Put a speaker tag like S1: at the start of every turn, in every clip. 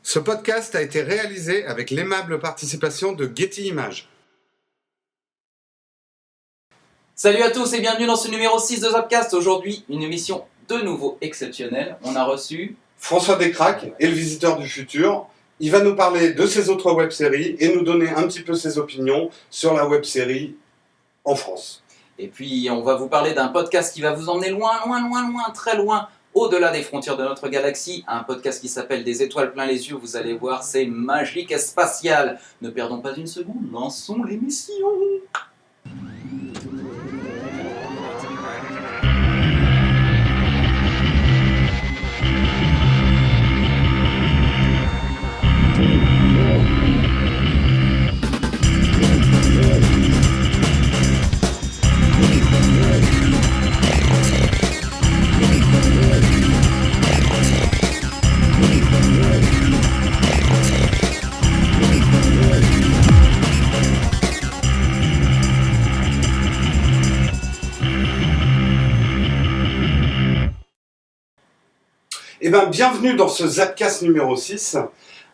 S1: Ce podcast a été réalisé avec l'aimable participation de Getty Images.
S2: Salut à tous et bienvenue dans ce numéro 6 de Zapcast. Aujourd'hui, une émission de nouveau exceptionnelle. On a reçu
S1: François Descraques est le visiteur du futur. Il va nous parler de ses autres web-séries et nous donner un petit peu ses opinions sur la web-série en France.
S2: Et puis, on va vous parler d'un podcast qui va vous emmener loin, très loin, au-delà des frontières de notre galaxie. Un podcast qui s'appelle Des étoiles plein les yeux. Vous allez voir, c'est magique et spatial. Ne perdons pas une seconde, lançons l'émission.
S1: Eh bien, bienvenue dans ce Zapcast numéro 6.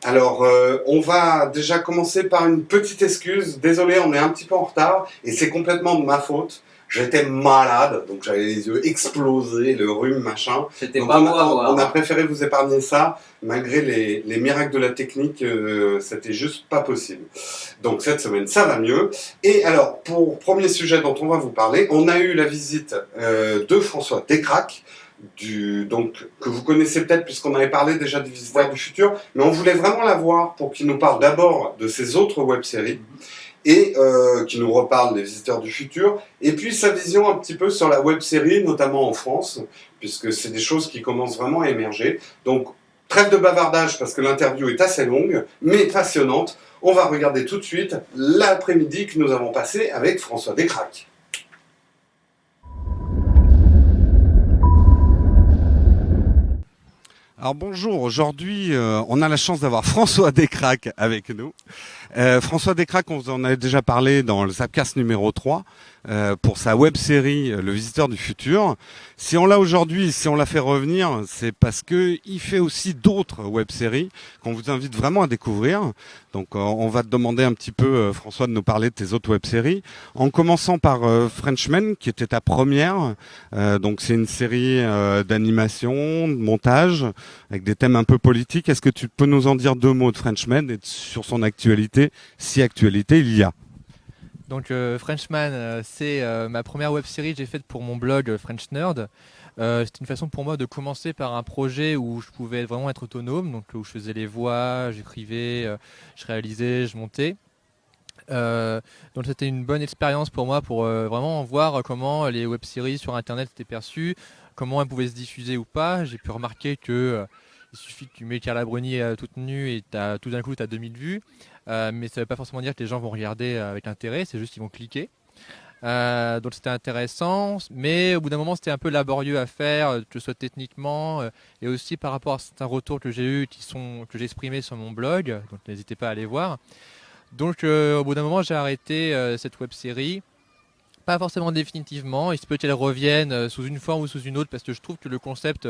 S1: Alors, on va déjà commencer par une petite excuse. Désolé, on est un petit peu en retard et c'est complètement de ma faute. J'étais malade, donc j'avais les yeux explosés, le rhume, machin.
S2: C'était
S1: Donc
S2: pas beau à voir.
S1: on a préféré vous épargner ça, malgré les miracles de la technique, c'était juste pas possible. Donc cette semaine, ça va mieux. Et alors, pour premier sujet dont on va vous parler, on a eu la visite de François Descraques, donc, que vous connaissez peut-être puisqu'on avait parlé déjà du Visiteur du Futur, mais on voulait vraiment la voir pour qu'il nous parle d'abord de ses autres web-séries et qu'il nous reparle des Visiteurs du Futur, et puis sa vision un petit peu sur la web-série, notamment en France, puisque c'est des choses qui commencent vraiment à émerger. Donc, trêve de bavardage parce que l'interview est assez longue, mais passionnante. On va regarder tout de suite l'après-midi que nous avons passé avec François Descraques. Alors bonjour, aujourd'hui on a la chance d'avoir François Descraques avec nous. François Descraques, on vous en avait déjà parlé dans le Zapcast numéro 3 pour sa web-série Le Visiteur du Futur. Si on l'a aujourd'hui, si on l'a fait revenir, c'est parce qu'il fait aussi d'autres web-séries qu'on vous invite vraiment à découvrir. Donc on va te demander un petit peu, François, de nous parler de tes autres web-séries. En commençant par Frenchmen, qui était ta première. Donc c'est une série d'animation, de montage, avec des thèmes un peu politiques. Est-ce que tu peux nous en dire deux mots de Frenchmen et sur son actualité, si actualité il y a?
S3: Donc Frenchman, c'est ma première web série que j'ai faite pour mon blog French Nerd. C'était une façon pour moi de commencer par un projet où je pouvais vraiment être autonome, donc où je faisais les voix, j'écrivais, je réalisais, je montais. Donc c'était une bonne expérience pour moi pour vraiment voir comment les web-séries sur internet étaient perçues, comment elles pouvaient se diffuser ou pas. J'ai pu remarquer que il suffit que tu mets Carla Bruni toute nue et tout d'un coup tu as 2000 vues, mais ça ne veut pas forcément dire que les gens vont regarder avec intérêt, c'est juste qu'ils vont cliquer. Donc c'était intéressant, mais au bout d'un moment c'était un peu laborieux à faire, que ce soit techniquement et aussi par rapport à certains retours que j'ai eu que j'ai exprimés sur mon blog, donc n'hésitez pas à aller voir. Donc au bout d'un moment j'ai arrêté cette web série, pas forcément définitivement, il se peut qu'elle revienne sous une forme ou sous une autre parce que je trouve que le concept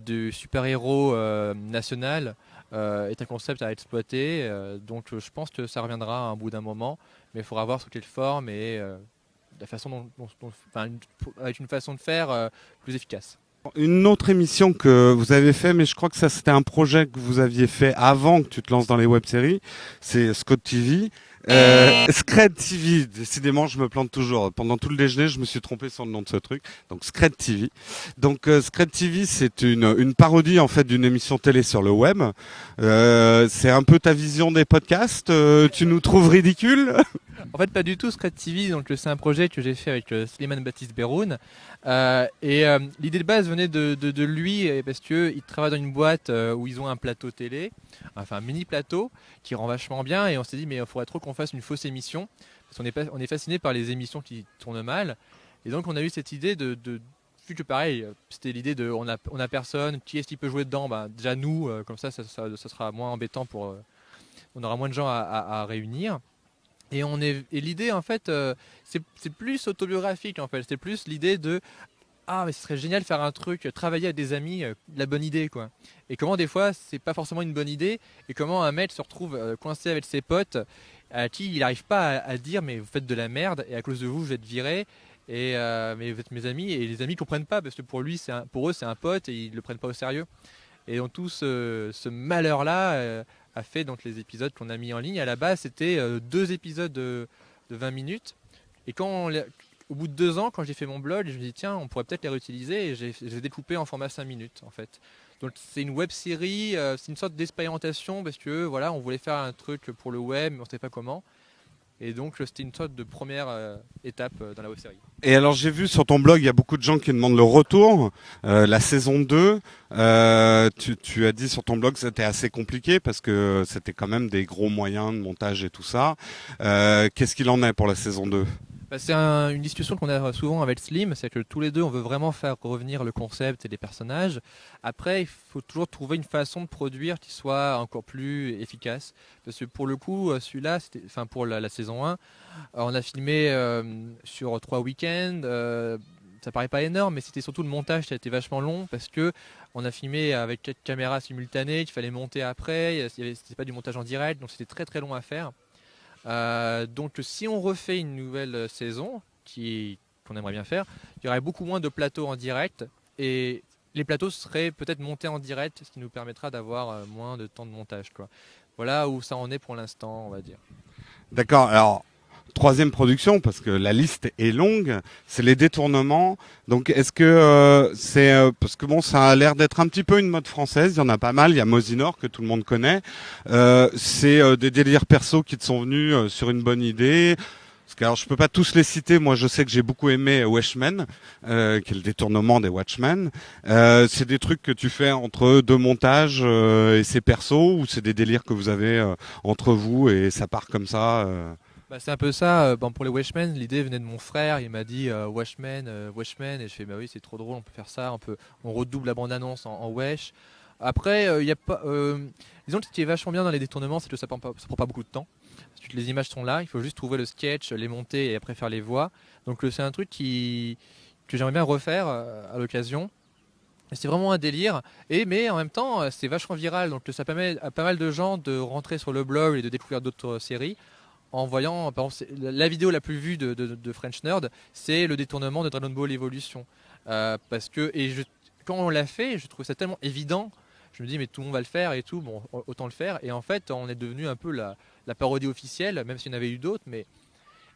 S3: de super-héros national est un concept à exploiter, donc je pense que ça reviendra à un bout d'un moment, mais il faudra voir sous quelle forme et la façon avec une façon de faire plus efficace.
S1: Une autre émission que vous avez fait, mais je crois que ça c'était un projet que vous aviez fait avant que tu te lances dans les web-séries, c'est Scred TV. Scred TV, décidément je me plante toujours. Pendant tout le déjeuner, je me suis trompé sur le nom de ce truc. Donc Scred TV. Donc Scred TV, c'est une parodie en fait d'une émission télé sur le web. C'est un peu ta vision des podcasts. Tu nous trouves ridicules?
S3: En fait, pas du tout, Scred TV. Donc, c'est un projet que j'ai fait avec Slimane Baptiste Beroun. L'idée de base venait de lui parce qu'il travaille dans une boîte où ils ont un plateau télé, enfin un mini plateau qui rend vachement bien. Et on s'est dit, mais il faudrait trop qu'on fasse une fausse émission parce qu'on est fasciné par les émissions qui tournent mal. Et donc, on a eu cette idée vu que pareil, c'était l'idée de on a personne, qui est-ce qui peut jouer dedans? Déjà nous, comme ça sera moins embêtant on aura moins de gens à réunir. Et l'idée en fait, c'est plus autobiographique en fait, c'est plus l'idée de ah mais ce serait génial de faire un truc, travailler avec des amis, la bonne idée quoi. Et comment des fois c'est pas forcément une bonne idée et comment un mec se retrouve coincé avec ses potes à qui il n'arrive pas à dire mais vous faites de la merde et à cause de vous je vais être viré et mais vous êtes mes amis et les amis comprennent pas parce que pour eux c'est un pote et ils le prennent pas au sérieux. Et donc tout ce malheur là a fait donc les épisodes qu'on a mis en ligne. À la base c'était 2 épisodes de 20 minutes et au bout de 2 ans, quand j'ai fait mon blog, je me dis tiens, on pourrait peut-être les réutiliser et j'ai découpé en format 5 minutes en fait. Donc c'est une web série, c'est une sorte d'expérimentation parce que voilà, on voulait faire un truc pour le web, mais on ne savait pas comment. Et donc c'était une sorte de première étape dans la web série.
S1: Et alors j'ai vu sur ton blog, il y a beaucoup de gens qui demandent le retour, la saison 2. Tu as dit sur ton blog que c'était assez compliqué parce que c'était quand même des gros moyens de montage et tout ça. Qu'est-ce qu'il en est pour la saison 2 ?
S3: C'est une discussion qu'on a souvent avec Slim, c'est que tous les deux on veut vraiment faire revenir le concept et les personnages. Après il faut toujours trouver une façon de produire qui soit encore plus efficace. Parce que pour le coup celui-là, pour la saison 1, on a filmé sur 3 week-ends. Ça paraît pas énorme, mais c'était surtout le montage qui a été vachement long parce que on a filmé avec 4 caméras simultanées qu'il fallait monter après. C'était pas du montage en direct, donc c'était très très long à faire. Donc si on refait une nouvelle saison qu'on aimerait bien faire, il y aurait beaucoup moins de plateaux en direct et les plateaux seraient peut-être montés en direct, ce qui nous permettra d'avoir moins de temps de montage quoi. Voilà où ça en est pour l'instant, on va dire.
S1: D'accord, alors troisième production, parce que la liste est longue, c'est les détournements. Donc est-ce que parce que bon, ça a l'air d'être un petit peu une mode française, il y en a pas mal, il y a Mosinor que tout le monde connaît. C'est des délires perso qui te sont venus sur une bonne idée. Parce que alors je peux pas tous les citer, moi je sais que j'ai beaucoup aimé Watchmen, qui est le détournement des Watchmen. C'est des trucs que tu fais entre 2 montages et c'est perso, ou c'est des délires que vous avez entre vous et ça part comme ça
S3: C'est un peu ça. Pour les Watchmen, l'idée venait de mon frère. Il m'a dit Watchmen, et je fais bah oui, c'est trop drôle, on peut faire ça. On redouble la bande-annonce en Wesh. Après, il y a pas. Disons que ce qui est vachement bien dans les détournements, c'est que ça prend pas beaucoup de temps. Toutes les images sont là, il faut juste trouver le sketch, les monter et après faire les voix. Donc c'est un truc que j'aimerais bien refaire à l'occasion. C'est vraiment un délire, mais en même temps c'est vachement viral, donc ça permet à pas mal de gens de rentrer sur le blog et de découvrir d'autres séries en voyant, par exemple, la vidéo la plus vue de French Nerd, c'est le détournement de Dragon Ball Evolution. Parce que, quand on l'a fait, je trouve ça tellement évident, je me dis mais tout le monde va le faire et tout, bon autant le faire, et en fait on est devenu un peu la parodie officielle, même s'il y en avait eu d'autres, mais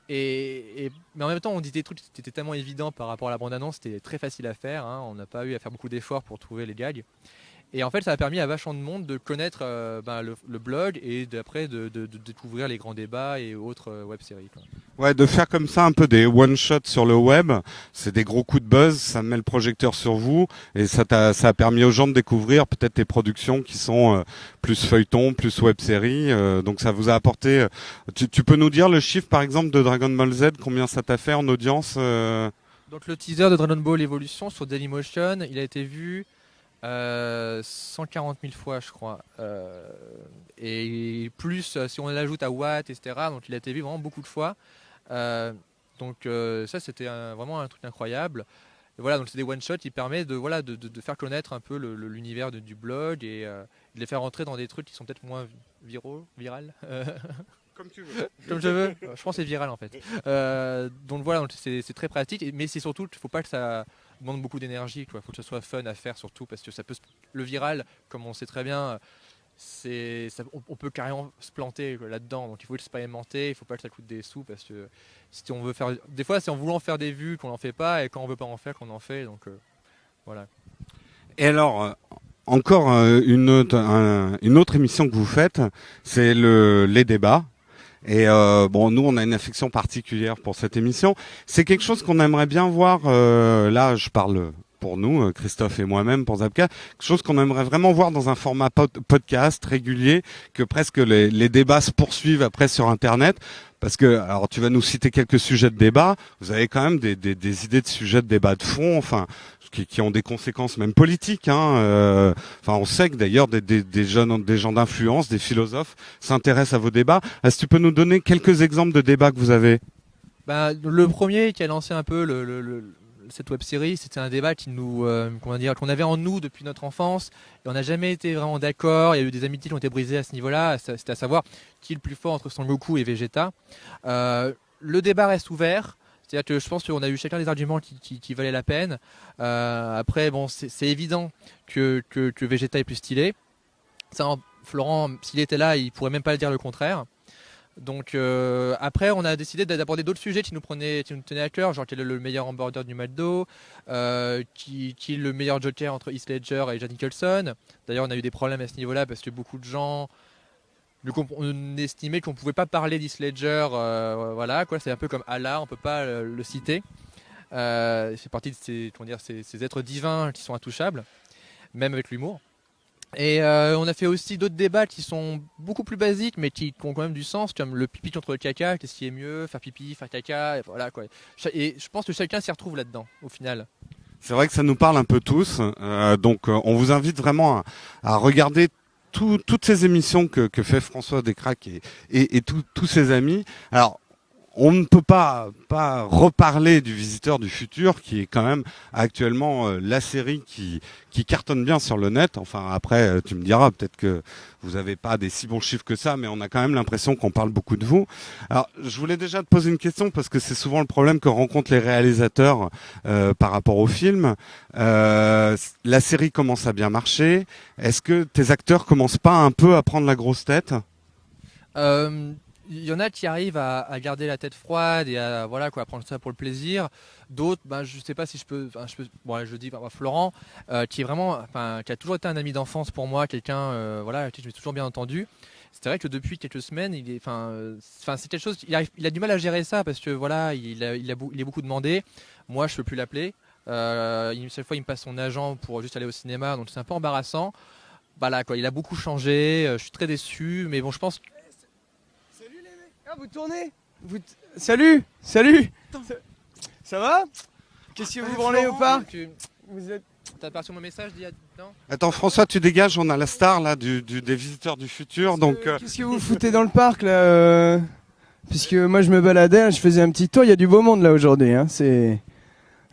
S3: en même temps on dit des trucs qui étaient tellement évidents par rapport à la bande-annonce, c'était très facile à faire, hein, on n'a pas eu à faire beaucoup d'efforts pour trouver les gags. Et en fait, ça a permis à vachement de monde de connaître le blog et d'après de découvrir les grands débats et autres web-séries.
S1: Ouais, de faire comme ça un peu des one-shots sur le web, c'est des gros coups de buzz, ça met le projecteur sur vous et ça a permis aux gens de découvrir peut-être tes productions qui sont plus feuilleton, plus web-série. Donc ça vous a apporté... Tu peux nous dire le chiffre par exemple de Dragon Ball Z, combien ça t'a fait en audience
S3: Donc le teaser de Dragon Ball Evolution sur Dailymotion, il a été vu 140 000 fois je crois, et plus si on l'ajoute à Watt, etc. Donc il a été vu vraiment beaucoup de fois, donc ça c'était vraiment un truc incroyable. Et voilà, donc c'est des one shots qui permettent de faire connaître un peu l'univers du blog et de les faire rentrer dans des trucs qui sont peut-être moins viral.
S1: Comme tu veux.
S3: Comme je veux. Je pense que c'est viral en fait. Donc voilà, donc c'est très pratique, mais c'est surtout qu'il ne faut pas que ça demande beaucoup d'énergie. Il faut que ça soit fun à faire surtout, parce que ça peut le viral, comme on sait très bien, on peut carrément se planter là-dedans. Donc il faut expérimenter, il ne faut pas que ça coûte des sous, parce que si on veut faire, des fois c'est en voulant faire des vues qu'on n'en fait pas, et quand on veut pas en faire qu'on en fait. Donc voilà.
S1: Et alors encore une autre émission que vous faites, c'est les débats. Et nous on a une affection particulière pour cette émission. C'est quelque chose qu'on aimerait bien voir. Là, je parle pour nous, Christophe et moi-même, pour Zapka, quelque chose qu'on aimerait vraiment voir dans un format podcast régulier, que presque les débats se poursuivent après sur Internet. Parce que, alors tu vas nous citer quelques sujets de débat, vous avez quand même des idées de sujets de débat de fond, enfin, qui ont des conséquences même politiques. On sait que d'ailleurs des gens d'influence, des philosophes s'intéressent à vos débats. Est-ce que tu peux nous donner quelques exemples de débats que vous avez ?
S3: Le premier qui a lancé un peu cette web-série, c'était un débat qui nous, qu'on avait en nous depuis notre enfance, et on n'a jamais été vraiment d'accord. Il y a eu des amitiés qui ont été brisées à ce niveau-là. C'était à savoir qui est le plus fort entre Son Goku et Vegeta. Le débat reste ouvert. C'est-à-dire que je pense qu'on a eu chacun des arguments qui valaient la peine. Après, bon, c'est évident que Vegeta est plus stylé. Ça, Florent, s'il était là, il pourrait même pas le dire le contraire. Donc après, on a décidé d'aborder d'autres sujets qui nous tenaient à cœur, genre quel est le meilleur hamburger du McDo, qui est le meilleur Joker entre Heath Ledger et Jack Nicholson. D'ailleurs, on a eu des problèmes à ce niveau-là parce que beaucoup de gens on estimait qu'on pouvait pas parler d'Heath Ledger, voilà quoi. C'est un peu comme Allah, on peut pas le citer. C'est partie de ces êtres divins qui sont intouchables, même avec l'humour. Et on a fait aussi d'autres débats qui sont beaucoup plus basiques, mais qui ont quand même du sens, comme le pipi contre le caca, qu'est-ce qui est mieux, faire pipi, faire caca, et voilà quoi. Et je pense que chacun s'y retrouve là-dedans, au final.
S1: C'est vrai que ça nous parle un peu tous, donc on vous invite vraiment à regarder toutes ces émissions que fait François Descraques et tous ses amis. Alors, on ne peut pas reparler du Visiteur du Futur, qui est quand même actuellement la série qui cartonne bien sur le net. Enfin, après, tu me diras, peut-être que vous n'avez pas des si bons chiffres que ça, mais on a quand même l'impression qu'on parle beaucoup de vous. Alors, je voulais déjà te poser une question, parce que c'est souvent le problème que rencontrent les réalisateurs par rapport au film. La série commence à bien marcher. Est-ce que tes acteurs commencent pas un peu à prendre la grosse tête ?
S3: Il y en a qui arrivent à garder la tête froide et à voilà quoi, à prendre ça pour le plaisir. D'autres, je sais pas si je peux. Bon, je dis Florent, qui est vraiment, qui a toujours été un ami d'enfance pour moi, quelqu'un, voilà, qui je m'ai toujours bien entendu. C'est vrai que depuis quelques semaines, c'est quelque chose. Il a du mal à gérer ça parce que voilà, il est beaucoup demandé. Moi, je peux plus l'appeler. Chaque fois, il me passe son agent pour juste aller au cinéma, donc c'est un peu embarrassant. Voilà quoi, il a beaucoup changé. Je suis très déçu, mais bon, je pense.
S4: Ah, vous tournez Salut. Ça va? Qu'est-ce que vous branlez au parc? Vous êtes...
S3: T'as parti mon message d'il y a temps?
S1: Attends, François, tu dégages, on a la star là des Visiteurs du Futur. Donc,
S4: Qu'est-ce que vous foutez dans le parc là Puisque moi je me baladais, je faisais un petit tour, il y a du beau monde là aujourd'hui. Hein. C'est...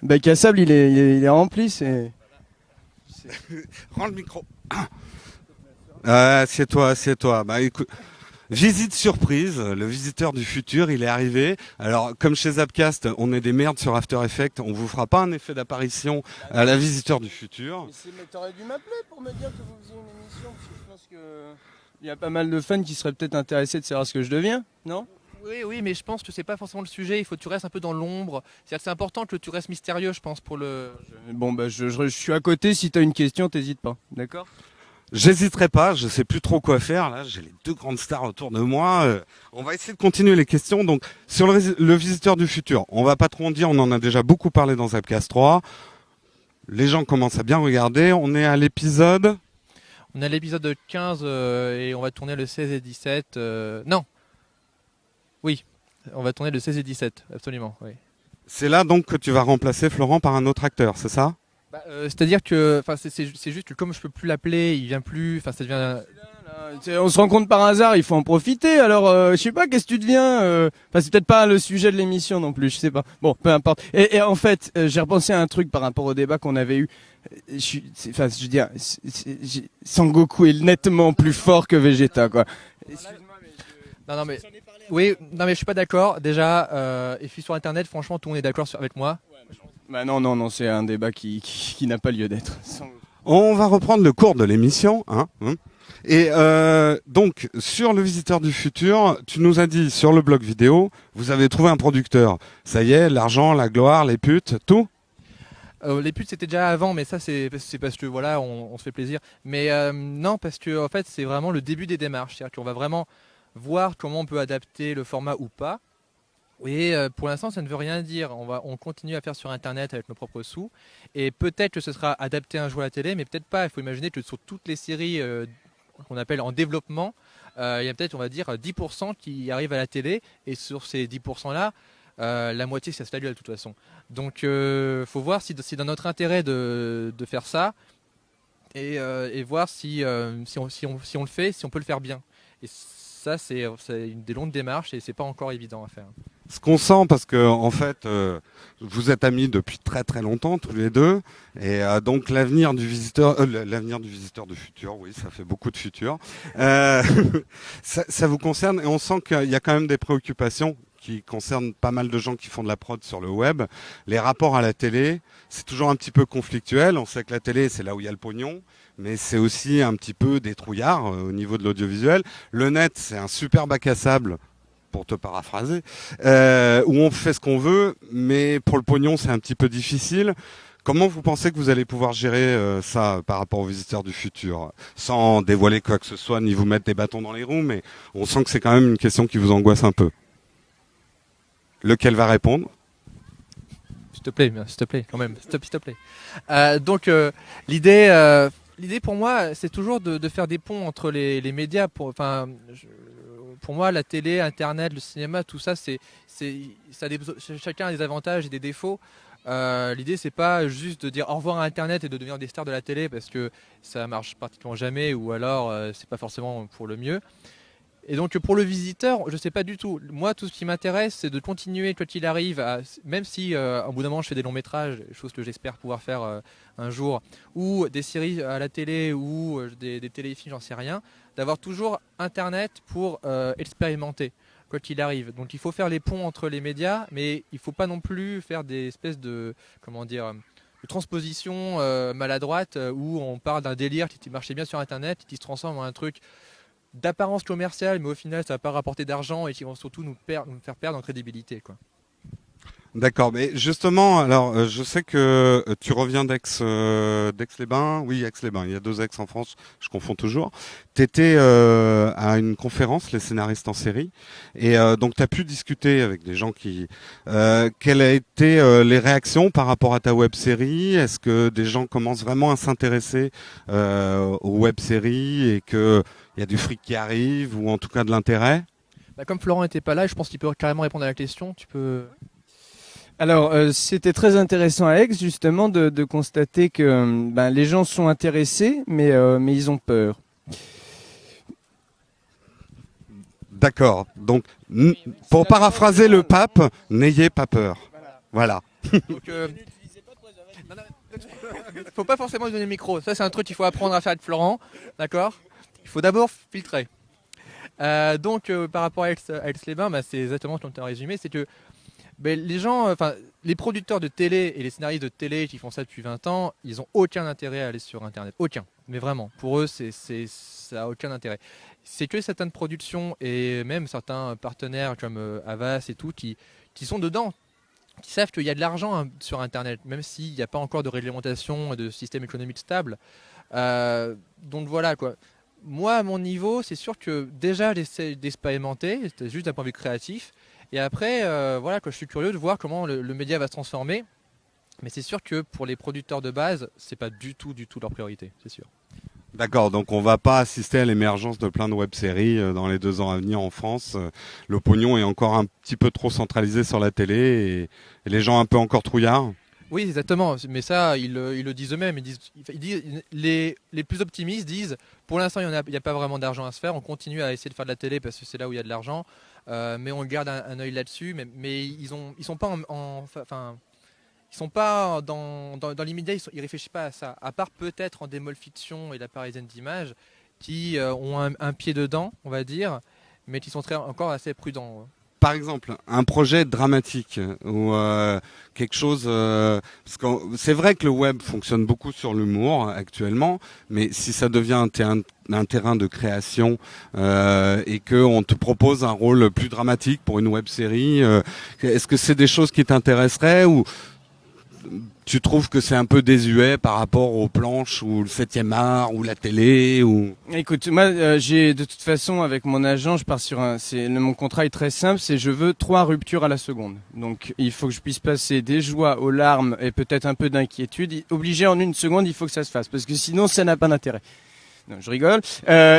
S4: Bac à sable, il est rempli.
S1: Rends le micro. Assieds-toi. Bah écoute. Visite surprise, le Visiteur du Futur, il est arrivé. Alors, comme chez Zapcast, on est des merdes sur After Effects, on vous fera pas un effet d'apparition à la Visiteur du Futur.
S4: Mais t'aurais dû m'appeler pour me dire que vous faisiez une émission, parce que je pense qu'il y a pas mal de fans qui seraient peut-être intéressés de savoir ce que je deviens, non?
S3: Oui, mais je pense que c'est pas forcément le sujet, il faut que tu restes un peu dans l'ombre. C'est-à-dire que c'est important que tu restes mystérieux, je pense, pour le...
S4: Bon, je suis à côté, si t'as une question, t'hésites pas, d'accord?
S1: J'hésiterai pas, je sais plus trop quoi faire. Là, j'ai les deux grandes stars autour de moi. On va essayer de continuer les questions. Donc, sur le Visiteur du Futur, on va pas trop en dire, on en a déjà beaucoup parlé dans Zapcast 3. Les gens commencent à bien regarder. On est à l'épisode...
S3: On est à l'épisode 15 et on va tourner le 16 et 17. Non. Oui, on va tourner le 16 et 17, absolument. Oui.
S1: C'est là donc que tu vas remplacer Florent par un autre acteur, c'est ça?
S3: C'est-à-dire que c'est juste que comme je peux plus l'appeler, il vient plus, ça devient...
S4: On se rencontre par hasard, il faut en profiter. Alors, je sais pas, qu'est-ce que tu deviens c'est peut-être pas le sujet de l'émission non plus, je sais pas. Bon, peu importe. Et en fait, j'ai repensé à un truc par rapport au débat qu'on avait eu. Sangoku est nettement plus fort que Vegeta, quoi.
S3: Non, mais je suis pas d'accord. Déjà, et puis sur Internet, franchement, tout le monde est d'accord avec moi.
S4: Bah non, c'est un débat qui n'a pas lieu d'être.
S1: On va reprendre le cours de l'émission, hein. Et donc, sur le Visiteur du Futur, tu nous as dit sur le blog vidéo, vous avez trouvé un producteur. Ça y est, l'argent, la gloire, les putes, tout?
S3: Les putes c'était déjà avant, mais ça c'est parce que voilà, on se fait plaisir. Mais non, parce que en fait c'est vraiment le début des démarches. C'est-à-dire qu'on va vraiment voir comment on peut adapter le format ou pas. Et pour l'instant, ça ne veut rien dire. On continue à faire sur Internet avec nos propres sous. Et peut-être que ce sera adapté un jour à la télé, mais peut-être pas. Il faut imaginer que sur toutes les séries qu'on appelle en développement, il y a peut-être, on va dire, 10% qui arrivent à la télé. Et sur ces 10%-là, la moitié, ça se la gueule de toute façon. Donc, faut voir si c'est dans notre intérêt de faire ça. Et voir si on le fait, si on peut le faire bien. Et ça, c'est des longues démarches et c'est pas encore évident à faire.
S1: ce qu'on sent, parce que en fait, vous êtes amis depuis très très longtemps tous les deux, et donc l'avenir du visiteur du futur, oui, ça fait beaucoup de futur. Ça vous concerne, et on sent qu'il y a quand même des préoccupations qui concernent pas mal de gens qui font de la prod sur le web. Les rapports à la télé, c'est toujours un petit peu conflictuel. On sait que la télé, c'est là où il y a le pognon, mais c'est aussi un petit peu des trouillards au niveau de l'audiovisuel. Le net, c'est un super bac à sable, pour te paraphraser, où on fait ce qu'on veut, mais pour le pognon, c'est un petit peu difficile. Comment vous pensez que vous allez pouvoir gérer ça par rapport aux visiteurs du futur, sans dévoiler quoi que ce soit, ni vous mettre des bâtons dans les roues, mais on sent que c'est quand même une question qui vous angoisse un peu. Lequel va répondre?
S3: S'il te plaît, quand même, s'il te plaît. Donc l'idée pour moi, c'est toujours de faire des ponts entre les médias. Pour moi, la télé, Internet, le cinéma, tout ça, chacun a des avantages et des défauts. L'idée, c'est pas juste de dire au revoir à Internet et de devenir des stars de la télé parce que ça marche pratiquement jamais, ou alors c'est pas forcément pour le mieux. Et donc pour le visiteur, je sais pas du tout. Moi, tout ce qui m'intéresse, c'est de continuer quoi qu'il arrive, même si au bout d'un moment je fais des longs métrages, chose que j'espère pouvoir faire un jour, ou des séries à la télé, ou des téléfilms, j'en sais rien, d'avoir toujours Internet pour expérimenter quoi qu'il arrive. Donc il faut faire les ponts entre les médias, mais il faut pas non plus faire des espèces de de transposition maladroite où on part d'un délire qui marchait bien sur Internet et qui se transforme en un truc d'apparence commerciale, mais au final ça va pas rapporter d'argent et qui vont surtout nous faire perdre en crédibilité, quoi.
S1: D'accord, mais justement, alors je sais que tu reviens d'Aix-les-Bains, oui, Aix-les-Bains, il y a 2 Aix en France, je confonds toujours. Tu étais à une conférence, les scénaristes en série, et donc tu as pu discuter avec des gens qui... quelles a été les réactions par rapport à ta web-série? Est-ce que des gens commencent vraiment à s'intéresser aux web-séries et qu'il y a du fric qui arrive, ou en tout cas de l'intérêt?
S3: Comme Florent n'était pas là, je pense qu'il peut carrément répondre à la question. Tu peux...
S4: Alors, c'était très intéressant à Aix, justement, de constater que les gens sont intéressés, mais ils ont peur.
S1: D'accord. Donc, pour paraphraser le pape, n'ayez pas peur. Voilà.
S3: Donc, faut pas forcément lui donner le micro. Ça, c'est un truc qu'il faut apprendre à faire avec Florent. D'accord? Il faut d'abord filtrer. Par rapport à Aix-les-Bains, c'est exactement ce qu'on t'a résumé. C'est que les gens, les producteurs de télé et les scénaristes de télé qui font ça depuis 20 ans, ils ont aucun intérêt à aller sur Internet. Aucun. Mais vraiment, pour eux, ça a aucun intérêt. C'est que certaines productions et même certains partenaires comme Havas et tout qui sont dedans, qui savent qu'il y a de l'argent sur Internet, même s'il n'y a pas encore de réglementation et de système économique stable. Donc voilà, quoi. Moi, à mon niveau, c'est sûr que déjà, j'essaie d'expérimenter, c'était juste d'un point de vue créatif. Et après, je suis curieux de voir comment le média va se transformer. Mais c'est sûr que pour les producteurs de base, c'est pas du tout leur priorité, c'est sûr.
S1: D'accord, donc on va pas assister à l'émergence de plein de web-séries dans les 2 ans à venir en France. Le pognon est encore un petit peu trop centralisé sur la télé et les gens un peu encore trouillards.
S3: Oui, exactement. Mais ça, ils le disent eux-mêmes. Les plus optimistes disent, pour l'instant, il n'y a pas vraiment d'argent à se faire. On continue à essayer de faire de la télé parce que c'est là où il y a de l'argent. Mais on garde un œil là-dessus. Mais ils sont pas ils sont pas dans l'immédiat. Ils réfléchissent pas à ça. À part peut-être en Démol Fiction et la Parisienne d'Images, qui ont un pied dedans, on va dire, mais qui sont encore assez prudents.
S1: Par exemple, un projet dramatique ou quelque chose... parce que c'est vrai que le web fonctionne beaucoup sur l'humour actuellement, mais si ça devient un terrain de création et qu'on te propose un rôle plus dramatique pour une web série, est-ce que c'est des choses qui t'intéresseraient ou tu trouves que c'est un peu désuet par rapport aux planches ou le 7e art ou la télé ou...
S4: Écoute, moi, j'ai de toute façon avec mon agent, je pars sur mon contrat est très simple, c'est je veux 3 ruptures à la seconde. Donc il faut que je puisse passer des joies aux larmes et peut-être un peu d'inquiétude. Obligé en 1 seconde, il faut que ça se fasse parce que sinon ça n'a pas d'intérêt. Non, je rigole.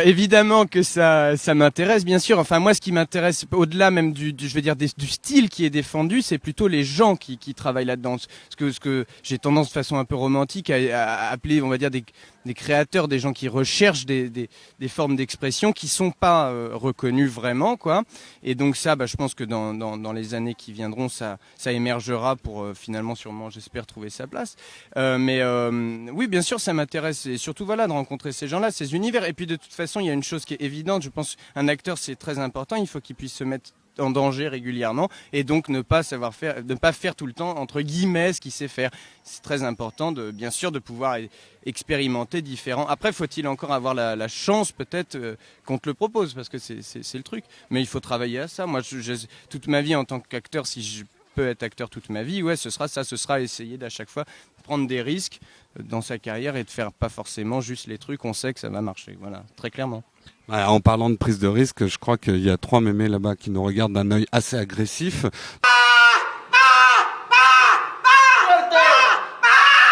S4: Évidemment que ça m'intéresse, bien sûr. Enfin, moi, ce qui m'intéresse, au-delà même du style qui est défendu, c'est plutôt les gens qui travaillent là-dedans. Ce que j'ai tendance, de façon un peu romantique, à appeler, on va dire, des créateurs, des gens qui recherchent des formes d'expression qui sont pas reconnues vraiment, quoi. Et donc ça, je pense que dans les années qui viendront, ça émergera pour finalement, sûrement, j'espère, trouver sa place. Oui, bien sûr, ça m'intéresse, et surtout voilà, de rencontrer ces gens-là, ces univers. Et puis de toute façon, il y a une chose qui est évidente, je pense, un acteur, c'est très important, il faut qu'il puisse se mettre en danger régulièrement et donc ne pas faire tout le temps entre guillemets ce qu'il sait faire. C'est très important bien sûr de pouvoir expérimenter différents. Après, faut-il encore avoir la chance peut-être qu'on te le propose, parce que c'est le truc. Mais il faut travailler à ça. Moi, toute ma vie en tant qu'acteur, si je peux être acteur toute ma vie, ouais, ce sera essayer d'à chaque fois prendre des risques dans sa carrière et de faire pas forcément juste les trucs, on sait que ça va marcher. Voilà, très clairement.
S1: Ouais, en parlant de prise de risque, je crois qu'il y a 3 mémés là-bas qui nous regardent d'un œil assez agressif.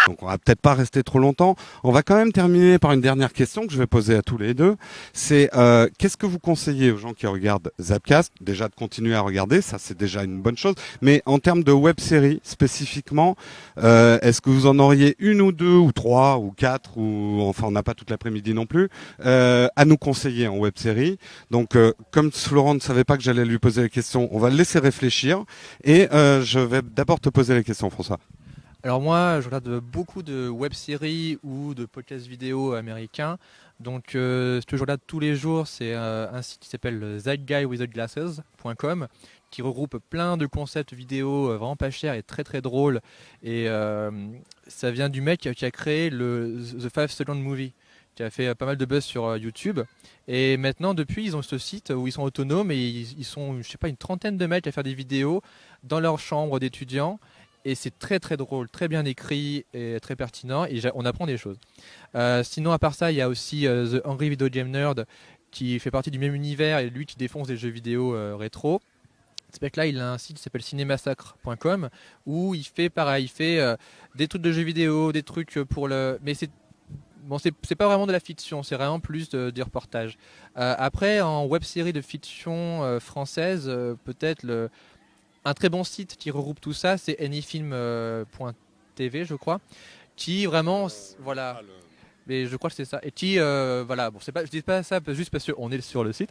S1: Donc on va peut-être pas rester trop longtemps. On va quand même terminer par une dernière question que je vais poser à tous les deux. C'est qu'est-ce que vous conseillez aux gens qui regardent Zapcast? Déjà de continuer à regarder, ça c'est déjà une bonne chose. Mais en termes de web-série spécifiquement, est-ce que vous en auriez une ou deux ou trois ou quatre ou enfin on n'a pas toute l'après-midi non plus à nous conseiller en web-série. Donc comme Florent ne savait pas que j'allais lui poser la question, on va le laisser réfléchir et je vais d'abord te poser la question, François.
S3: Alors moi, je regarde beaucoup de web-séries ou de podcasts vidéo américains. Donc ce que je regarde tous les jours, c'est un site qui s'appelle thatguywiththeglasses.com qui regroupe plein de concepts vidéo vraiment pas chers et très très drôles. Et ça vient du mec qui a créé le The 5 Second Movie, qui a fait pas mal de buzz sur YouTube. Et maintenant, depuis, ils ont ce site où ils sont autonomes et ils sont, je sais pas, une trentaine de mecs à faire des vidéos dans leur chambre d'étudiants. Et c'est très très drôle, très bien écrit et très pertinent et on apprend des choses. Sinon à part ça, il y a aussi The Angry Video Game Nerd qui fait partie du même univers et lui qui défonce des jeux vidéo rétro. Ce mec-là, il a un site qui s'appelle cinémassacre.com où il fait pareil, il fait des trucs de jeux vidéo, des trucs pour le... Mais c'est pas vraiment de la fiction, c'est vraiment plus du reportage. Après, en web-série de fiction française, peut-être un très bon site qui regroupe tout ça, c'est anyfilm.tv, je crois, qui vraiment, voilà, mais je crois que c'est ça, et qui, voilà, bon, je dis pas ça juste parce qu'on est sur le site,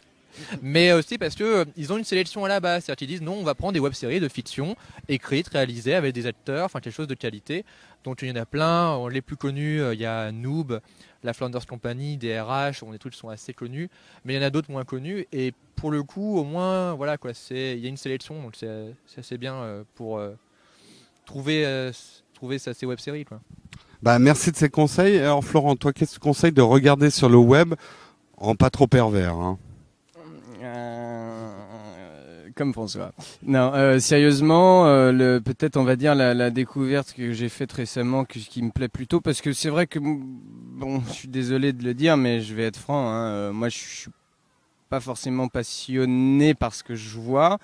S3: mais aussi parce que ils ont une sélection à la base, c'est-à-dire qu'ils disent non, on va prendre des web-séries de fiction écrites, réalisées avec des acteurs, enfin quelque chose de qualité. Donc il y en a plein, les plus connus, il y a Noob, la Flanders Company, DRH, les trucs sont assez connus, mais il y en a d'autres moins connus et pour le coup, au moins, voilà quoi, il y a une sélection, donc c'est assez bien pour trouver ces web-séries, quoi.
S1: Bah merci de ces conseils. Alors Florent, toi, qu'est-ce que tu conseilles de regarder sur le web en pas trop pervers, hein?
S4: Comme François. Non, sérieusement, peut-être on va dire la découverte que j'ai faite récemment, qui me plaît plutôt, parce que c'est vrai que, bon, je suis désolé de le dire, mais je vais être franc, hein, moi je suis pas forcément passionné par ce que je vois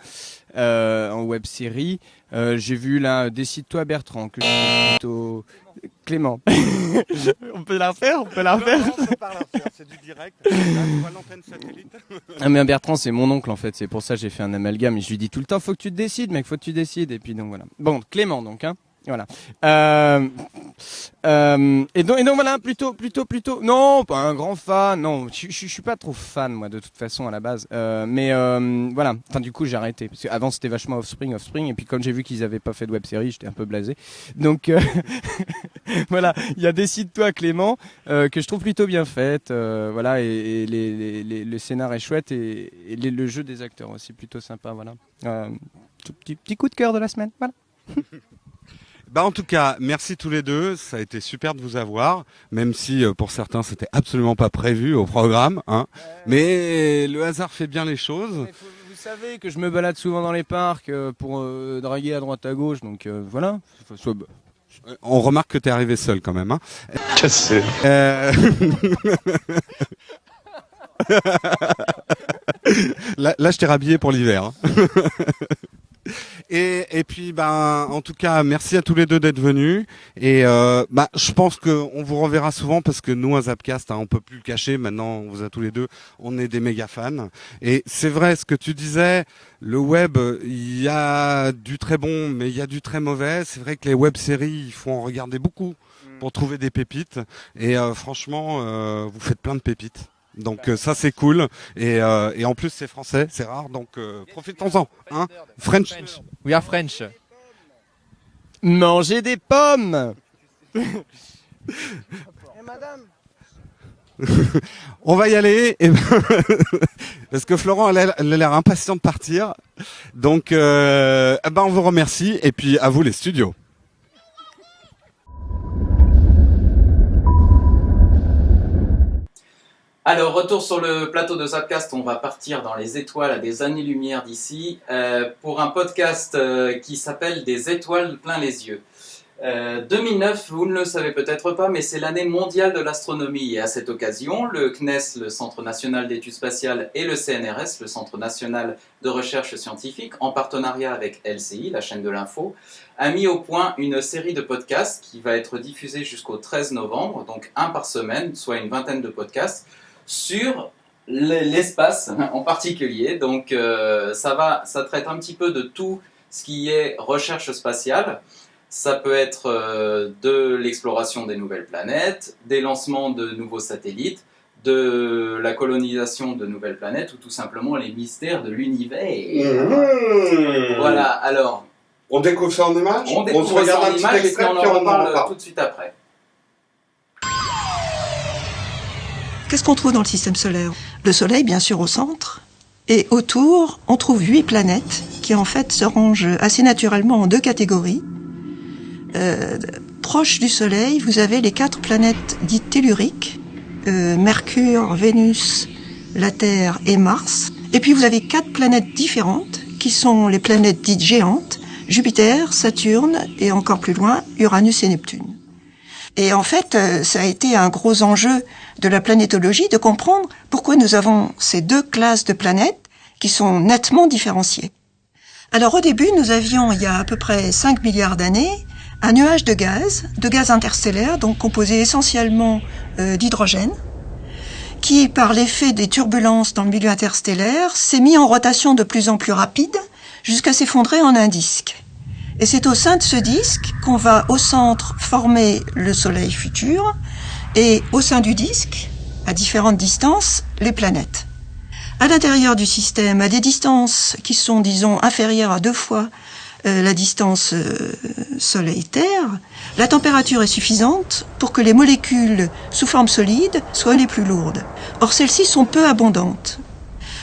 S4: en web série. J'ai vu là Décide-toi Bertrand, que je trouve plutôt Clément. On peut la refaire. Non, on peut pas la refaire, c'est du direct. Là, tu vois l'antenne satellite. Ah mais Bertrand, c'est mon oncle en fait, c'est pour ça que j'ai fait un amalgame et je lui dis tout le temps faut que tu te décides mec, faut que tu décides et puis donc voilà. Bon, Clément donc hein. Voilà. Et donc voilà, plutôt. Non, pas un grand fan. Non, je suis pas trop fan moi de toute façon à la base. Mais voilà. Enfin du coup j'ai arrêté parce qu'avant c'était vachement Offspring et puis comme j'ai vu qu'ils avaient pas fait de web série, j'étais un peu blasé. Donc voilà, il y a Décide-toi Clément que je trouve plutôt bien faite. Voilà et le scénar est chouette et le jeu des acteurs aussi plutôt sympa. Voilà. Petit coup de cœur de la semaine. Voilà.
S1: Bah en tout cas, merci tous les deux, ça a été super de vous avoir, même si pour certains c'était absolument pas prévu au programme, hein. Mais le hasard fait bien les choses.
S4: Vous savez que je me balade souvent dans les parcs pour draguer à droite à gauche, donc voilà.
S1: On remarque que t'es arrivé seul quand même, hein.
S5: Cassé.
S1: Là, je t'ai rhabillé pour l'hiver, hein. Et puis en tout cas merci à tous les deux d'être venus et je pense qu'on vous reverra souvent parce que nous à Zapcast on peut plus le cacher, maintenant on vous a tous les deux, on est des méga fans et c'est vrai ce que tu disais, le web il y a du très bon mais il y a du très mauvais, c'est vrai que les web séries il faut en regarder beaucoup pour trouver des pépites. Et franchement, vous faites plein de pépites. Donc ça c'est cool. Et en plus c'est français, c'est rare. Donc profitons-en. Hein. French.
S3: We are French.
S4: Manger des pommes.
S5: Madame.
S1: On va y aller, parce que Florent elle a l'air impatient de partir. Donc on vous remercie et puis à vous les studios.
S2: Alors, retour sur le plateau de Zapcast, on va partir dans les étoiles à des années-lumière d'ici pour un podcast qui s'appelle Des étoiles plein les yeux. 2009, vous ne le savez peut-être pas, mais c'est l'année mondiale de l'astronomie. Et à cette occasion, le CNES, le Centre national d'études spatiales, et le CNRS, le Centre national de recherche scientifique, en partenariat avec LCI, la chaîne de l'info, a mis au point une série de podcasts qui va être diffusée jusqu'au 13 novembre, donc un par semaine, soit une vingtaine de podcasts, sur l'espace en particulier. Donc ça traite un petit peu de tout ce qui est recherche spatiale. Ça peut être de l'exploration des nouvelles planètes, des lancements de nouveaux satellites, de la colonisation de nouvelles planètes ou tout simplement les mystères de l'univers. Voilà, alors...
S1: On découvre ça en images.
S2: On découvre
S1: se regarde
S2: ça en
S1: un petit
S2: images et puis
S1: extrait,
S2: on
S1: puis
S2: en
S1: on en
S2: reparle
S1: reparle.
S2: tout de suite après.
S5: Qu'est-ce qu'on trouve dans le système solaire? Le Soleil, bien sûr, au centre. Et autour, on trouve 8 planètes qui, en fait, se rangent assez naturellement en 2 catégories. Proche du Soleil, vous avez les 4 planètes dites telluriques, Mercure, Vénus, la Terre et Mars. Et puis vous avez 4 planètes différentes, qui sont les planètes dites géantes, Jupiter, Saturne et encore plus loin, Uranus et Neptune. Et en fait, ça a été un gros enjeu de la planétologie de comprendre pourquoi nous avons ces 2 classes de planètes qui sont nettement différenciées. Alors au début, nous avions, il y a à peu près 5 milliards d'années, un nuage de gaz interstellaire, donc composé essentiellement d'hydrogène, qui, par l'effet des turbulences dans le milieu interstellaire, s'est mis en rotation de plus en plus rapide jusqu'à s'effondrer en un disque. Et c'est au sein de ce disque qu'on va au centre former le Soleil futur et au sein du disque, à différentes distances, les planètes. À l'intérieur du système, à des distances qui sont, disons, inférieures à 2 fois la distance Soleil-Terre, la température est suffisante pour que les molécules sous forme solide soient les plus lourdes. Or, celles-ci sont peu abondantes.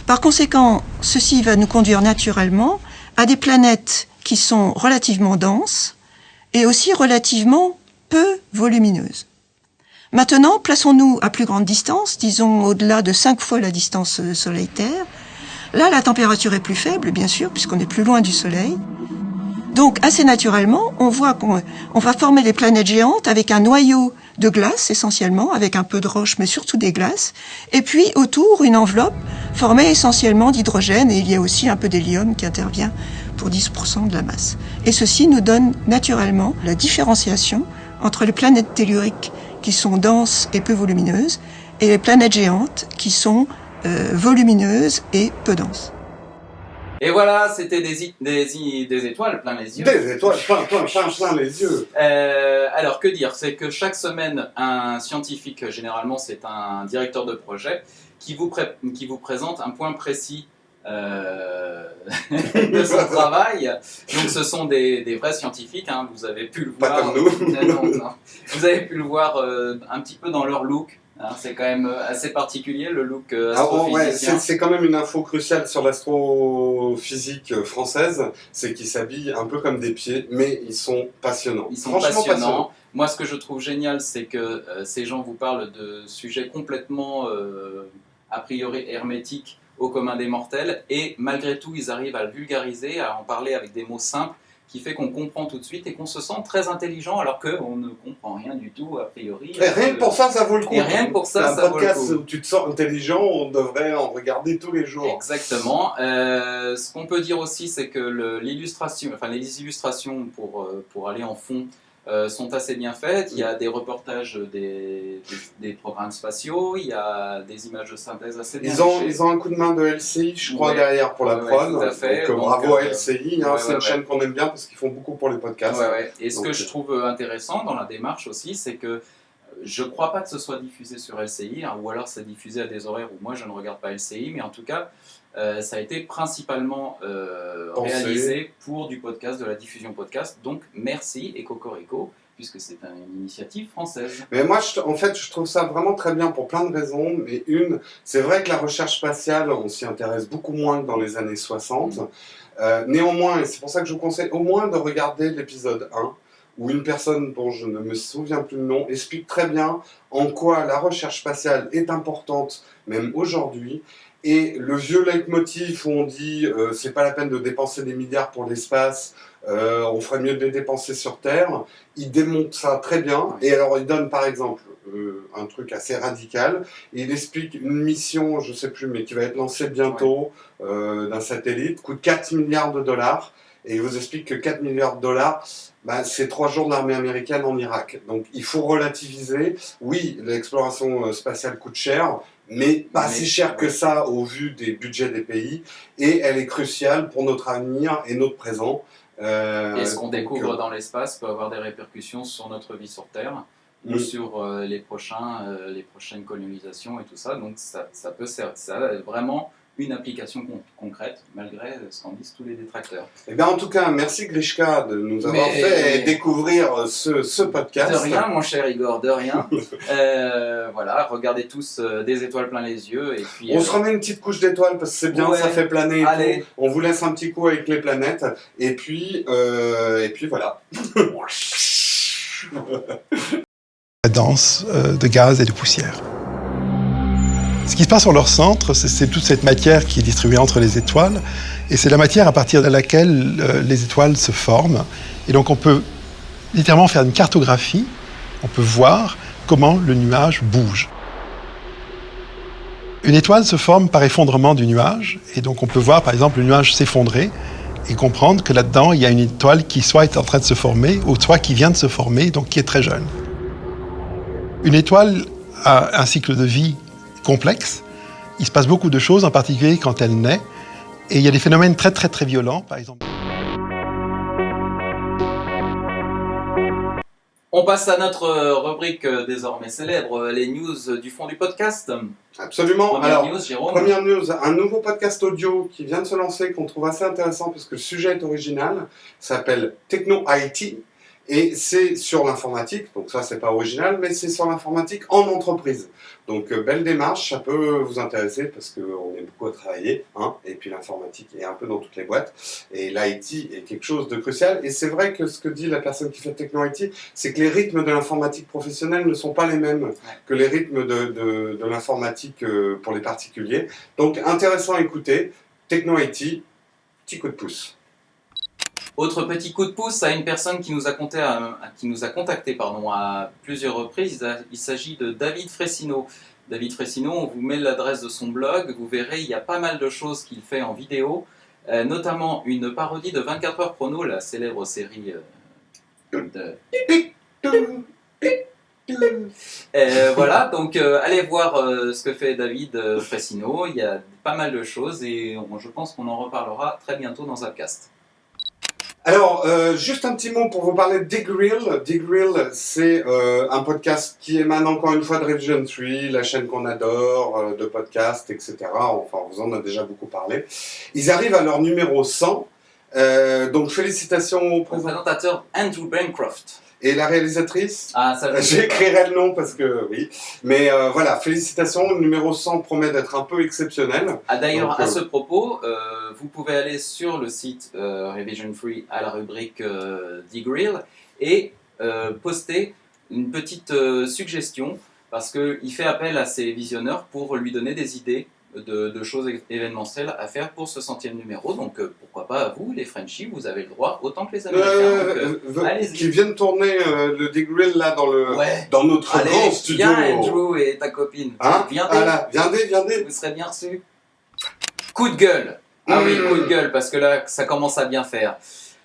S5: Par conséquent, ceci va nous conduire naturellement à des planètes qui sont relativement denses et aussi relativement peu volumineuses. Maintenant, plaçons-nous à plus grande distance, disons au-delà de 5 fois la distance Soleil-Terre. Là, la température est plus faible, bien sûr, puisqu'on est plus loin du Soleil. Donc, assez naturellement, on voit qu'on va former les planètes géantes avec un noyau de glace, essentiellement, avec un peu de roche, mais surtout des glaces. Et puis, autour, une enveloppe formée essentiellement d'hydrogène, et il y a aussi un peu d'hélium qui intervient pour 10% de la masse. Et ceci nous donne naturellement la différenciation entre les planètes telluriques qui sont denses et peu volumineuses, et les planètes géantes qui sont volumineuses et peu denses.
S2: Et voilà, c'était des étoiles plein les yeux.
S1: Des étoiles plein les yeux.
S2: Alors, que dire? C'est que chaque semaine, un scientifique, généralement c'est un directeur de projet, qui vous présente un point précis de son travail. Donc ce sont des vrais scientifiques, hein, vous avez pu le voir.
S1: Pas comme nous.
S2: Non. Vous avez pu le voir un petit peu dans leur look. Hein, c'est quand même assez particulier le look astrophysicien.
S1: C'est quand même une info cruciale sur l'astrophysique française, c'est qu'ils s'habillent un peu comme des pieds, mais ils sont passionnants.
S2: Ils sont passionnants. Moi, ce que je trouve génial, c'est que ces gens vous parlent de sujets complètement a priori hermétiques au commun des mortels, et malgré tout, ils arrivent à le vulgariser, à en parler avec des mots simples, qui fait qu'on comprend tout de suite et qu'on se sent très intelligent alors qu'on ne comprend rien du tout a priori.
S1: Et rien que pour ça, ça vaut le coup.
S2: Et rien que pour ça,
S1: ça vaut le coup. Un podcast où tu te sens intelligent, on devrait en regarder tous les jours.
S2: Exactement. Ce qu'on peut dire aussi, c'est que les illustrations pour aller en fond sont assez bien faites. Il y a des reportages des programmes spatiaux, il y a des images de synthèse assez bien faites.
S1: Ils ont un coup de main de LCI, je crois,
S2: Ouais.
S1: derrière pour la
S2: Ouais,
S1: prod.
S2: tout à fait.
S1: Donc,
S2: Donc,
S1: bravo à LCI,
S2: ouais,
S1: c'est une
S2: ouais.
S1: chaîne qu'on aime bien parce qu'ils font beaucoup pour les podcasts.
S2: Ouais. Et ce
S1: Donc,
S2: que je trouve intéressant dans la démarche aussi, c'est que je ne crois pas que ce soit diffusé sur LCI, hein, ou alors c'est diffusé à des horaires où moi je ne regarde pas LCI, mais en tout cas, ça a été principalement réalisé pour du podcast, de la diffusion podcast. Donc merci et Cocorico, puisque c'est une initiative française.
S1: Mais moi, en fait, je trouve ça vraiment très bien pour plein de raisons. Mais une, c'est vrai que la recherche spatiale, on s'y intéresse beaucoup moins que dans les années 60. Néanmoins, et c'est pour ça que je vous conseille au moins de regarder l'épisode 1, où une personne dont je ne me souviens plus le nom explique très bien en quoi la recherche spatiale est importante, même aujourd'hui. Et le vieux leitmotiv où on dit c'est pas la peine de dépenser des milliards pour l'espace, on ferait mieux de les dépenser sur Terre, il démonte ça très bien. Et alors il donne par exemple un truc assez radical, et il explique une mission, je sais plus, mais qui va être lancée bientôt d'un satellite, coûte 4 milliards de dollars, et il vous explique que 4 milliards de dollars, c'est 3 jours de l'armée américaine en Irak. Donc il faut relativiser. Oui, l'exploration spatiale coûte cher, mais pas si cher que ça au vu des budgets des pays, et elle est cruciale pour notre avenir et notre présent.
S2: Et ce qu'on découvre dans l'espace peut avoir des répercussions sur notre vie sur Terre, ou sur les prochaines colonisations et tout ça. Donc ça a vraiment une application concrète, malgré ce qu'en disent tous les détracteurs.
S1: Eh bien, en tout cas, merci Grishka de nous avoir fait découvrir ce podcast.
S2: De rien, mon cher Igor, de rien. Voilà, regardez tous des étoiles plein les yeux. Et puis,
S1: on se remet une petite couche d'étoiles parce que c'est bien, ça fait planer. Et
S2: allez.
S1: tout. On vous laisse un petit coup avec les planètes. Et puis voilà.
S6: La danse de gaz et de poussière. Ce qui se passe sur leur centre, c'est toute cette matière qui est distribuée entre les étoiles, et c'est la matière à partir de laquelle les étoiles se forment. Et donc on peut littéralement faire une cartographie, on peut voir comment le nuage bouge. Une étoile se forme par effondrement du nuage, et donc on peut voir par exemple le nuage s'effondrer, et comprendre que là-dedans, il y a une étoile qui soit est en train de se former, ou soit qui vient de se former, donc qui est très jeune. Une étoile a un cycle de vie complexe. Il se passe beaucoup de choses, en particulier quand elle naît. Et il y a des phénomènes très, très, très violents, par exemple.
S2: On passe à notre rubrique désormais célèbre, les news du fond du podcast.
S1: Absolument.
S2: Première
S1: Alors,
S2: news, Jérôme.
S1: Première news, un nouveau podcast audio qui vient de se lancer, qu'on trouve assez intéressant parce que le sujet est original, s'appelle Techno IT. Et c'est sur l'informatique, donc ça c'est pas original, mais c'est sur l'informatique en entreprise. Donc belle démarche, ça peut vous intéresser parce qu'on est beaucoup à travailler, hein, et puis l'informatique est un peu dans toutes les boîtes, et l'IT est quelque chose de crucial. Et c'est vrai que ce que dit la personne qui fait Techno IT, c'est que les rythmes de l'informatique professionnelle ne sont pas les mêmes que les rythmes de l'informatique pour les particuliers. Donc intéressant à écouter, Techno IT, petit coup de pouce.
S2: Autre petit coup de pouce à une personne qui nous a contacté à plusieurs reprises. Il s'agit de David Fressino. David Fressino, on vous met l'adresse de son blog. Vous verrez, il y a pas mal de choses qu'il fait en vidéo, notamment une parodie de 24 heures chrono, la célèbre série de... voilà, donc allez voir ce que fait David Fressino. Il y a pas mal de choses et je pense qu'on en reparlera très bientôt dans Upcast.
S1: Alors, juste un petit mot pour vous parler de Digrill. Digrill, c'est un podcast qui émane encore une fois de Revision 3, la chaîne qu'on adore, de podcasts, etc. Enfin, on vous en a déjà beaucoup parlé. Ils arrivent à leur numéro 100. Donc, félicitations au
S2: présentateur Andrew Bancroft.
S1: Et la réalisatrice,
S2: ça
S1: j'écrirai le nom parce que oui. Mais voilà, félicitations. Le numéro 100 promet d'être un peu exceptionnel.
S2: D'ailleurs, à ce propos, vous pouvez aller sur le site Revision Free à la rubrique Digrill et poster une petite suggestion parce qu'il fait appel à ses visionneurs pour lui donner des idées de choses événementielles à faire pour ce 100e numéro. Donc pourquoi pas à vous, les Frenchies, vous avez le droit, autant que les Américains. Allez-y.
S1: Qui viennent tourner le Digrill là dans notre grand studio.
S2: Viens Andrew et ta copine.
S1: Hein,
S2: viendez. Vous serez bien reçus. Coup de gueule. Ah oui, coup de gueule, parce que là, ça commence à bien faire.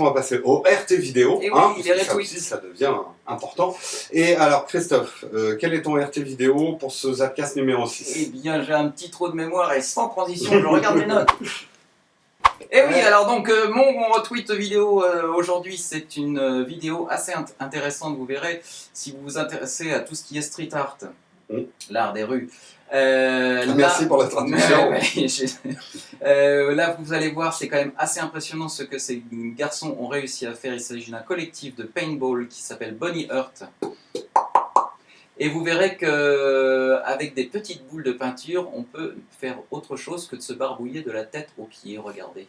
S1: on va passer au RT vidéo.
S2: Et oui,
S1: parce
S2: les
S1: que ça
S2: retweets.
S1: aussi, ça devient important. Et alors, Christophe, quel est ton RT vidéo pour ce Zapcast numéro
S2: Eh
S1: 6?
S2: bien, j'ai un petit trou de mémoire et sans transition, je regarde mes notes. Et oui, alors donc, mon retweet vidéo aujourd'hui, c'est une vidéo assez intéressante, vous verrez, si vous vous intéressez à tout ce qui est street art, l'art des rues.
S1: Merci pour la traduction.
S2: Là, vous allez voir, c'est quand même assez impressionnant ce que ces garçons ont réussi à faire. Il s'agit d'un collectif de paintball qui s'appelle Bonnie Earth. Et vous verrez qu'avec des petites boules de peinture, on peut faire autre chose que de se barbouiller de la tête aux pieds. Regardez.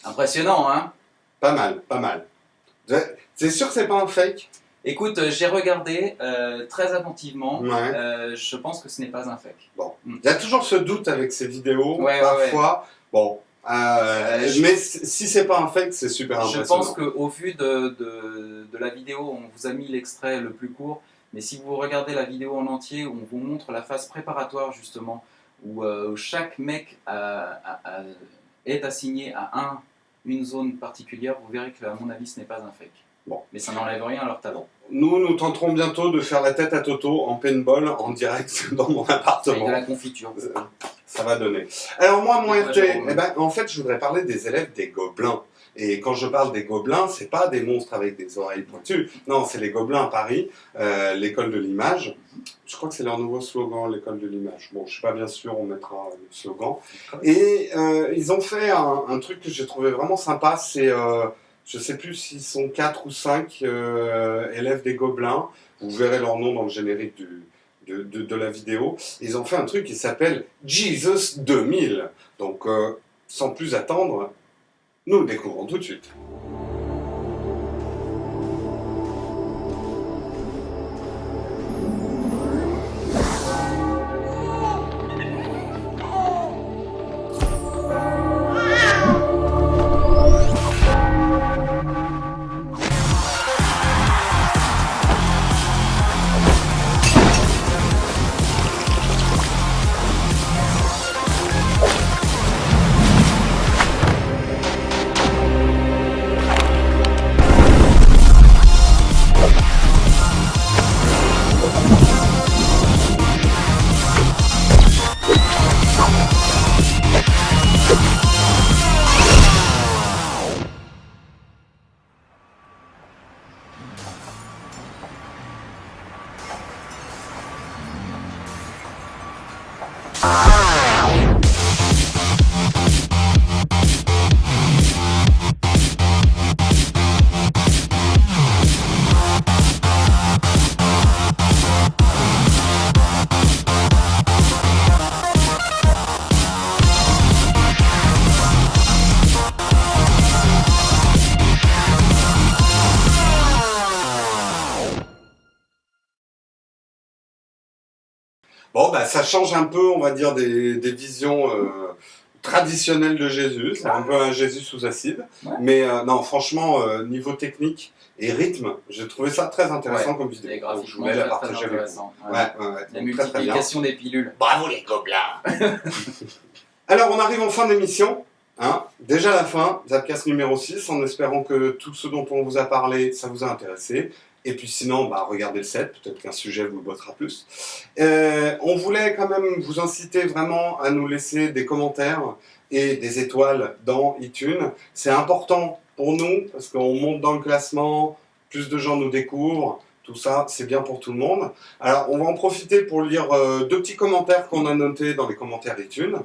S2: Impressionnant, hein?
S1: Pas mal, pas mal. C'est sûr que c'est pas un fake?
S2: Écoute, j'ai regardé très attentivement.
S1: Ouais.
S2: Je pense que ce n'est pas un fake.
S1: Bon. Il y a toujours ce doute avec ces vidéos,
S2: Ouais,
S1: parfois. Bon.
S2: Je-
S1: Mais si c'est pas un fake, c'est super
S2: Je
S1: impressionnant.
S2: pense qu'au vu de la vidéo, on vous a mis l'extrait le plus court. Mais si vous regardez la vidéo en entier, on vous montre la phase préparatoire justement, où chaque mec est assigné à une zone particulière. Vous verrez que, à mon avis, ce n'est pas un fake.
S1: Bon.
S2: Mais ça n'enlève rien à leur talent.
S1: Nous tenterons bientôt de faire la tête à Toto en paintball en direct dans mon
S2: Avec
S1: appartement.
S2: de la confiture.
S1: Ça va donner. Alors moi, mon
S2: Ouais,
S1: RT,
S2: Jérôme.
S1: en fait, je voudrais parler des élèves des gobelins. Et quand je parle des gobelins, c'est pas des monstres avec des oreilles pointues. Non, c'est les gobelins à Paris, l'école de l'image. Je crois que c'est leur nouveau slogan, l'école de l'image. Bon, je suis pas bien sûr, on mettra le slogan. Et ils ont fait un truc que j'ai trouvé vraiment sympa, c'est, je sais plus s'ils sont 4 ou 5 élèves des gobelins. Vous verrez leur nom dans le générique de la vidéo. Ils ont fait un truc qui s'appelle Jesus 2000. Donc, sans plus attendre, nous le découvrons tout de suite. Bon, bah, ça change un peu, on va dire, des visions traditionnelles de Jésus. C'est un peu un Jésus sous acide.
S2: Ouais.
S1: Mais non, franchement, niveau technique et rythme, j'ai trouvé ça très intéressant comme vidéo.
S2: Et
S1: Donc, je
S2: graphiquement,
S1: voulais la
S2: très, très
S1: partager avec vous.
S2: intéressant.
S1: Ouais.
S2: La
S1: Donc, très, très bien.
S2: multiplication des pilules.
S1: Bravo les gobelins. Alors, on arrive en fin d'émission. Hein, déjà la fin, Zapcast numéro 6, en espérant que tout ce dont on vous a parlé, ça vous a intéressé. Et puis sinon, bah, regardez le set, peut-être qu'un sujet vous bottera plus. On voulait quand même vous inciter vraiment à nous laisser des commentaires et des étoiles dans iTunes. C'est important pour nous, parce qu'on monte dans le classement, plus de gens nous découvrent. Tout ça, c'est bien pour tout le monde. Alors, on va en profiter pour lire 2 petits commentaires qu'on a notés dans les commentaires iTunes.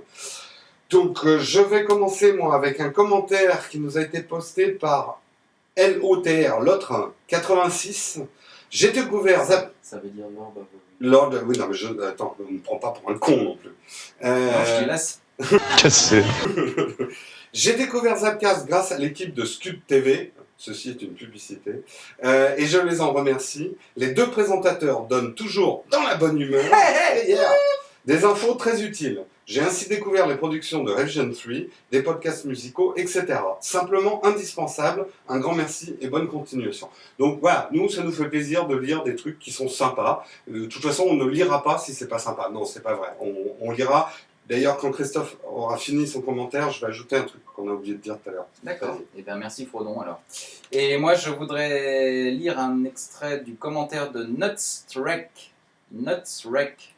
S1: Donc, je vais commencer, moi, avec un commentaire qui nous a été posté par LOTR, l'autre, 86. J'ai découvert
S2: Ça veut dire Lord of the
S1: Lord... Oui, non, mais attends, on ne me prend pas pour un con non plus.
S2: Non, je te laisse.
S6: Cassé.
S1: J'ai découvert Zapcast grâce à l'équipe de Scud TV. Ceci est une publicité. Et je les en remercie. Les 2 présentateurs donnent toujours dans la bonne humeur des infos très utiles. J'ai ainsi découvert les productions de Revision 3, des podcasts musicaux, etc. Simplement indispensable. Un grand merci et bonne continuation. Donc voilà, nous, ça nous fait plaisir de lire des trucs qui sont sympas. De toute façon, on ne lira pas si c'est pas sympa. Non, c'est pas vrai. On lira. D'ailleurs, quand Christophe aura fini son commentaire, je vais ajouter un truc qu'on a oublié de dire tout à l'heure.
S2: D'accord. Eh bien, merci Frodon alors. Et moi, je voudrais lire un extrait du commentaire de Nutstrek.
S1: Nutstrek.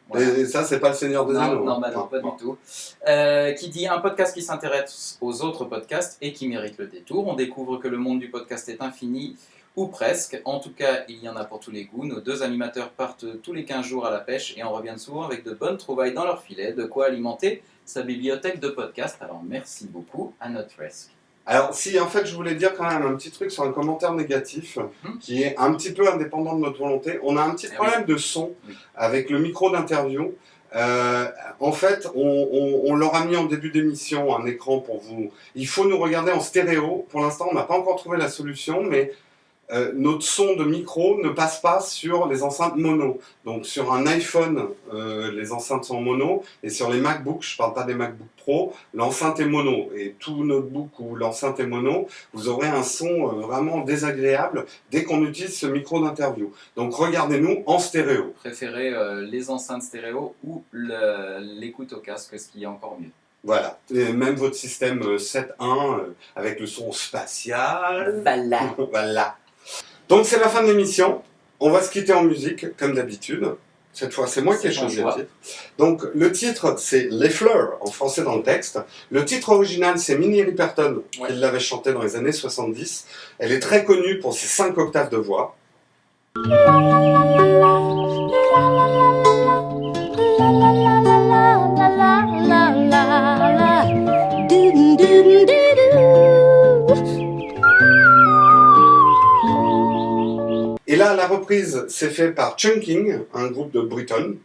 S2: Voilà.
S1: Et ça, c'est pas le Seigneur des Anneaux.
S2: Non, bah non, pas du tout. Qui dit un podcast qui s'intéresse aux autres podcasts et qui mérite le détour. On découvre que le monde du podcast est infini, ou presque. En tout cas, il y en a pour tous les goûts. Nos 2 animateurs partent tous les 15 jours à la pêche et en reviennent souvent avec de bonnes trouvailles dans leur filet, de quoi alimenter sa bibliothèque de podcasts. Alors, merci beaucoup à Nutstrek.
S1: Alors, si, en fait, je voulais dire quand même un petit truc sur un commentaire négatif qui est un petit peu indépendant de notre volonté. On a un petit problème de son avec le micro d'interview. En fait, on leur a mis en début d'émission un écran pour vous. Il faut nous regarder en stéréo. Pour l'instant, on n'a pas encore trouvé la solution, mais notre son de micro ne passe pas sur les enceintes mono. Donc sur un iPhone, les enceintes sont mono, et sur les MacBooks, je ne parle pas des MacBook Pro, l'enceinte est mono. Et tout notebook où l'enceinte est mono, vous aurez un son vraiment désagréable dès qu'on utilise ce micro d'interview. Donc regardez-nous en stéréo.
S2: Préférez les enceintes stéréo ou l'écoute au casque, ce qui est encore mieux.
S1: Voilà. Et même votre système 7.1 avec le son spatial.
S2: Voilà.
S1: Voilà. Donc c'est la fin de l'émission. On va se quitter en musique, comme d'habitude. Cette fois, c'est moi qui ai choisi le titre. Donc le titre, c'est Les Fleurs, en français dans le texte. Le titre original, c'est Minnie Riperton, qui l'avait chanté dans les années 70. Elle est très connue pour ses 5 octaves de voix. Et là, la reprise s'est faite par Chunking, un groupe de Brighton,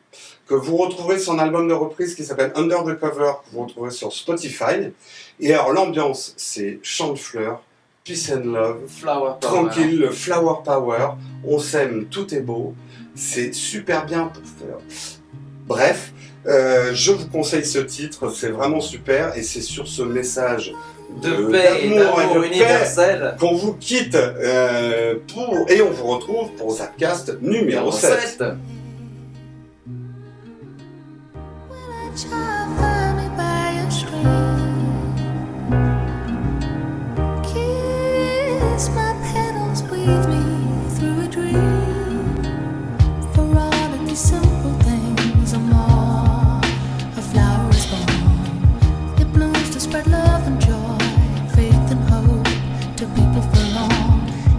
S1: que vous retrouverez sur un album de reprise qui s'appelle Under the Cover, que vous retrouverez sur Spotify. Et alors, l'ambiance, c'est chant de fleurs, peace and love,
S2: Flower Power.
S1: tranquille, le flower power, on s'aime, tout est beau, c'est super bien pour faire. Bref, je vous conseille ce titre, c'est vraiment super, et c'est sur ce message
S2: de paix et d'amour universel
S1: qu'on vous quitte et on vous retrouve pour Zapcast numéro 7.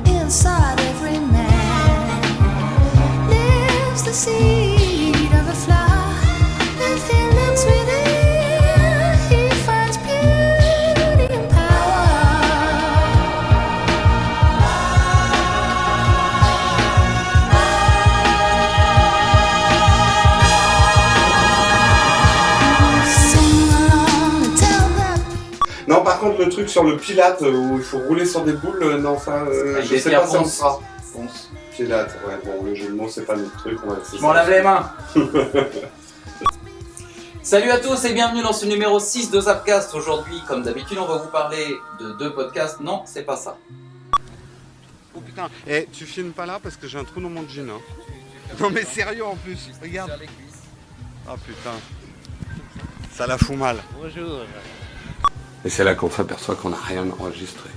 S7: Inside every man lives the seed of a flower. If he looks within, he finds beauty and power. Sing along and tell them.
S1: Non, par contre, le truc sur le Pilate où il faut rouler sur des boules, non, ça, je sais pas si on le fera. Pied là, ouais, bon, le jeu de mots, c'est pas notre truc, on va laisser
S2: Je m'en
S1: ça.
S2: lave les mains. Salut à tous et bienvenue dans ce numéro 6 de Zapcast. Aujourd'hui, comme d'habitude, on va vous parler de 2 podcasts. Non, c'est pas ça.
S1: Oh putain, tu filmes pas là parce que j'ai un trou dans mon jean. Hein. Non mais sérieux en plus, regarde. Ah putain, ça la fout mal.
S3: Bonjour.
S1: Et c'est là qu'on s'aperçoit qu'on n'a rien enregistré.